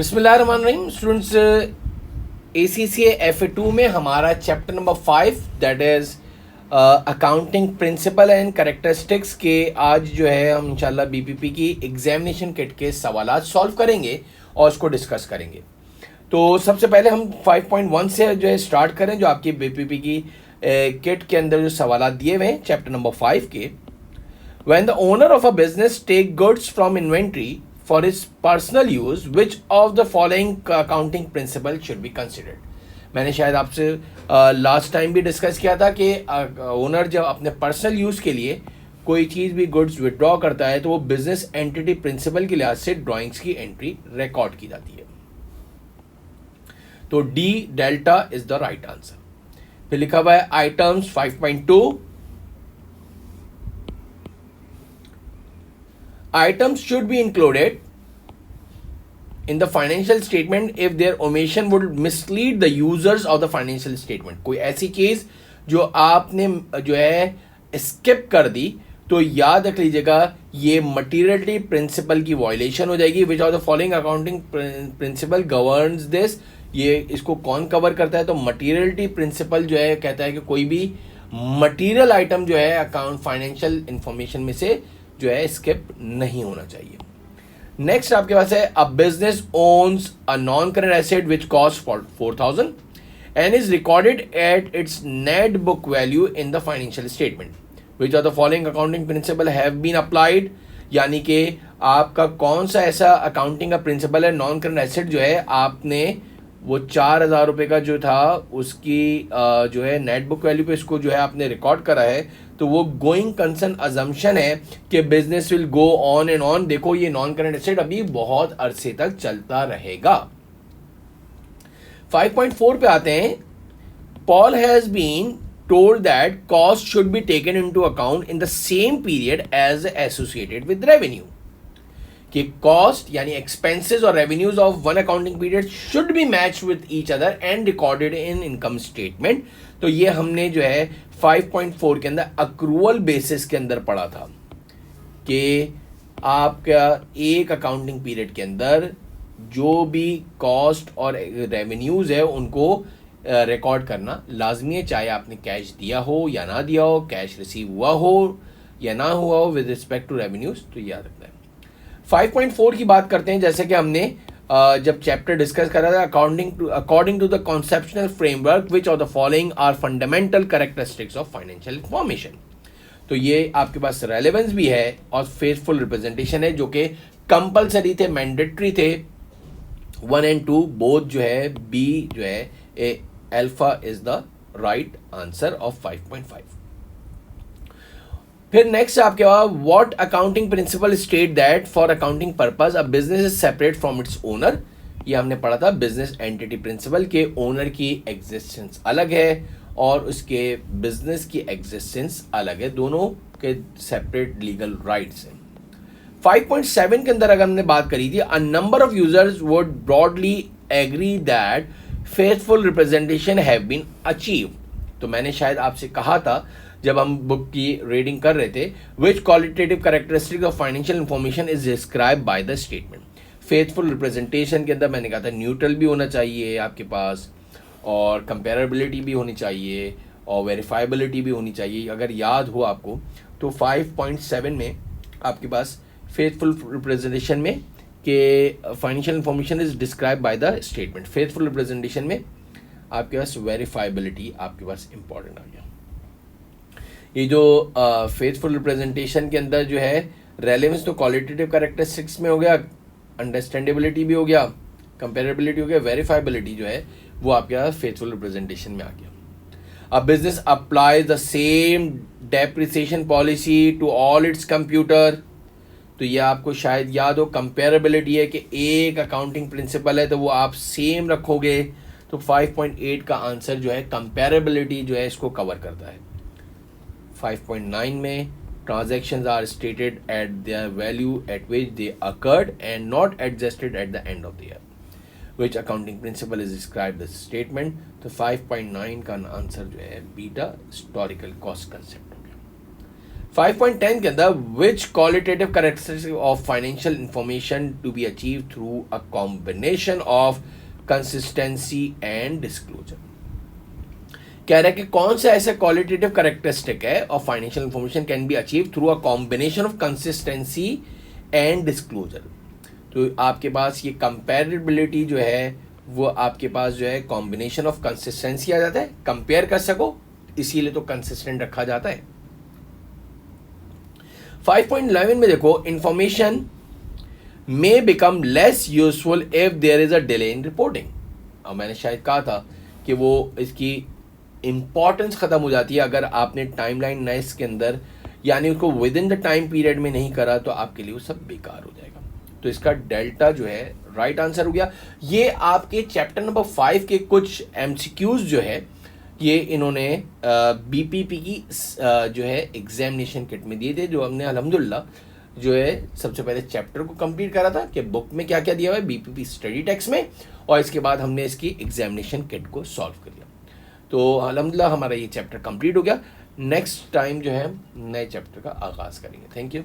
बिस्मिल्लाहिर्रहमानिर्रहीम students, ACCA FA2 में हमारा chapter number 5 that is accounting principle and characteristics के आज जो है हम इंशाल्लाह BPP की एग्जामिनेशन किट के सवालात सॉल्व करेंगे और उसको डिस्कस करेंगे। तो सबसे पहले हम 5.1 से जो है स्टार्ट करें, जो आपकी BPP की किट के अंदर जो सवालात दिए हुए हैं चैप्टर नंबर 5 के। When the owner of a business take goods from inventory for his personal use, which of the following accounting principle should be considered? मैंने शायद आपसे लास्ट टाइम भी डिस्कस किया था कि ओनर जब अपने पर्सनल यूज़ के लिए कोई चीज़ भी गुड्स विड्रॉ करता है तो वो बिजनेस एंटिटी प्रिंसिपल के लिहाज से ड्राइंग्स की एंट्री रिकॉर्ड की जाती है। तो D delta is the right answer. फिर लिखा हुआ है items 5.2, items should be included in the financial statement if their omission would mislead the users of the financial statement। कोई ऐसी चीज जो आपने जो है स्किप कर दी तो याद रख लीजिएगा ये मटीरियलिटी प्रिंसिपल की वायलेशन हो जाएगी। विच of the following accounting principal governs this, ये इसको कौन कवर करता है? तो मटीरियलिटी प्रिंसिपल जो है कहता है कि कोई भी मटीरियल आइटम जो है अकाउंट फाइनेंशियल इंफॉर्मेशन में से जो है स्किप नहीं होना चाहिए। नेक्स्ट आपके पास है a business owns a non current asset which cost 4,000 and is recorded at its net book value in the financial statement. Which of the following accounting principle have been applied, यानी कि आपका कौन सा ऐसा accounting का principal है? Non current asset जो है आपने वो 4,000 रुपये का जो था उसकी जो है नेट बुक वैल्यू पे इसको जो है आपने रिकॉर्ड करा है, तो वो गोइंग कंसर्न अजम्पशन है कि business will go on and on. देखो ये नॉन करेंट एसेट अभी बहुत अरसे तक चलता रहेगा। 5.4 पे आते हैं। Paul has been told that cost should be taken into account in the same period as associated with revenue, कि कॉस्ट यानी एक्सपेंसेस और revenues of one accounting period should be match with each other and recorded in income statement. तो ये हमने जो है 5.4 के अंदर अक्रूवल बेसिस के अंदर पढ़ा था कि आपका एक अकाउंटिंग पीरियड के अंदर जो भी कॉस्ट और रेवेन्यूज है उनको रिकॉर्ड करना लाजमी है, चाहे आपने कैश दिया हो या ना दिया हो, कैश रिसीव हुआ हो या ना हुआ हो विद रिस्पेक्ट टू रेवेन्यूज। तो याद रखना है। 5.4 की बात करते हैं। जैसे कि हमने जब चैप्टर डिस्कस करा था according to the conceptual framework which of the following are fundamental characteristics of financial information. तो ये आपके पास रेलेवेंस भी है और फेथफुल रिप्रेजेंटेशन है, जो कि कंपलसरी थे, मैंडेटरी थे। 1 and 2 बोथ जो है बी जो है A alpha is the right answer of 5.5। फिर नेक्स्ट आपके पास what accounting principle state that for accounting purpose a business is separate from its owner. ये हमने पढ़ा था बिजनेस एंटिटी प्रिंसिपल के ओनर की एग्जिस्टेंस अलग है और उसके बिजनेस की एग्जिस्टेंस अलग है, दोनों के सेपरेट लीगल राइट्स हैं। 5.7 के अंदर अगर हमने बात करी थी a number of users would broadly agree that faithful representation have been achieve. तो मैंने शायद आपसे कहा था जब हम बुक की रीडिंग कर रहे थे, which qualitative characteristic of financial information is describe by the statement. Faithful representation के अंदर मैंने कहा था न्यूट्रल भी होना चाहिए आपके पास, और कंपेरेबिलिटी भी होनी चाहिए, और वेरीफाइबिलिटी भी होनी चाहिए। अगर याद हो आपको तो 5.7 में आपके पास फेथफुल रिप्रेजेंटेशन में कि financial information is describe by the statement, faithful representation में आपके पास वेरीफाइबिलिटी आपके पास इंपॉर्टेंट आ गया। ये जो फेथफुल रिप्रेजेंटेशन के अंदर जो है रेलेवेंस तो क्वालिटेटिव कैरेक्टरिस्टिक्स में हो गया, अंडरस्टैंडेबिलिटी भी हो गया, कंपेरेबिलिटी हो गया, वेरीफाइबिलिटी जो है वो आपके पास फेथफुल रिप्रेजेंटेशन में आ गया। अब business apply the same depreciation policy to all its computer. तो ये आपको शायद याद हो, कंपेरेबिलिटी है कि एक अकाउंटिंग प्रिंसिपल है तो वो आप सेम रखोगे। तो 5.8 का आंसर जो है कंपेरेबिलिटी जो है इसको कवर करता है। 5.9 में transactions are stated at their value at which they occurred and not adjusted at the end of the year, which accounting principle is described as statement। तो 5.9 का आंसर जो है बीटा हिस्टोरिकल कॉस्ट कंसेप्ट हो गया। 5.10 के अंदर which qualitative characteristic of financial information to be achieve through a combination of consistency and disclosure. कह रहा है कि कौन सा ऐसा क्वालिटेटिव कैरेक्टरिस्टिक है of financial information can be achieve through a combination of consistency and disclosure. तो आपके पास ये कंपेरेबिलिटी जो है वो आपके पास जो है कॉम्बिनेशन ऑफ कंसिस्टेंसी आ जाता है, कंपेयर कर सको, इसीलिए तो कंसिस्टेंट रखा जाता है। 5.11 में देखो, information may become less useful if there is a delay in reporting. अब मैंने शायद कहा था कि वो इसकी इंपॉर्टेंस खत्म हो जाती है अगर आपने टाइमलाइन ना इसके अंदर यानी उसको with in the time period में नहीं करा तो आपके लिए वो सब बेकार हो जाएगा। तो इसका डेल्टा जो है राइट आंसर हो गया। ये आपके चैप्टर नंबर 5 के कुछ एमसीक्यूज जो है ये इन्होंने बीपीपी की जो है एग्जामिनेशन किट में दिए थे, जो हमने अल्हम्दुलिल्लाह जो है सबसे पहले चैप्टर को कंप्लीट करा था कि बुक में क्या क्या दिया हुआ है बीपीपी स्टडी टेक्स्ट में, और इसके बाद हमने इसकी एग्जामिनेशन किट को सॉल्व कर लिया। तो अल्हम्दुलिल्लाह हमारा ये चैप्टर कंप्लीट हो गया। नेक्स्ट टाइम जो है नए चैप्टर का आगाज़ करेंगे। Thank you.